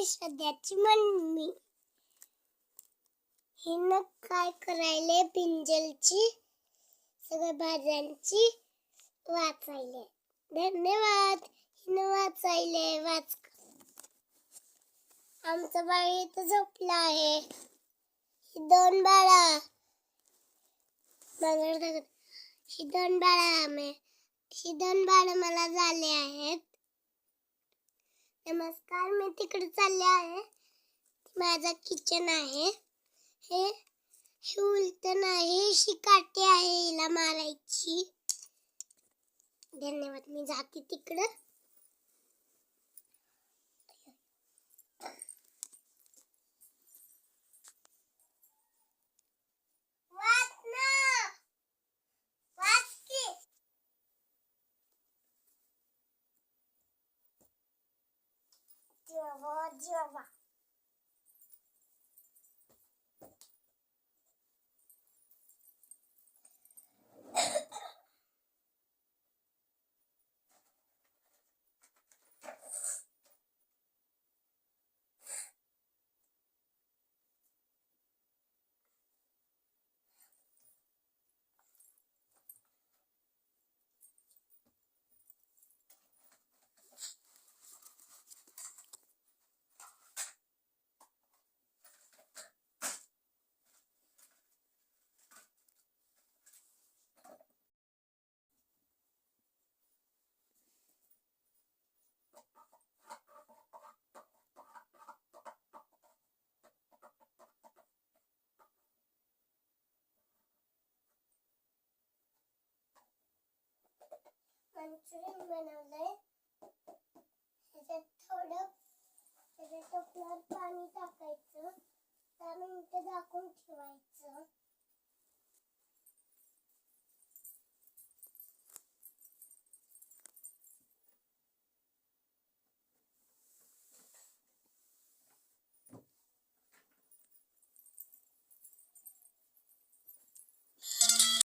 श्रद्धाची mummy हिनं काय करायले पिंजलची सगळ्या भाज्यांची वाचायले. धन्यवाद हिनं वाचायले. वाच. आमचं बाळ इथं झोपलं आहे. ही दोन बाळा मला झाले आहेत. नमस्कार, मी तिकडे चालले आहे. माझा किचन आहे. हे उलटन आहे. शिकाटी आहे हिला मारायची. धन्यवाद. मी जाते तिकडं. जेवा मंचुरियन बनवलंय. त्याच्यात टोपल्यावर पाणी टाकायचं. 10 मिनिटं झाकून ठेवायचं.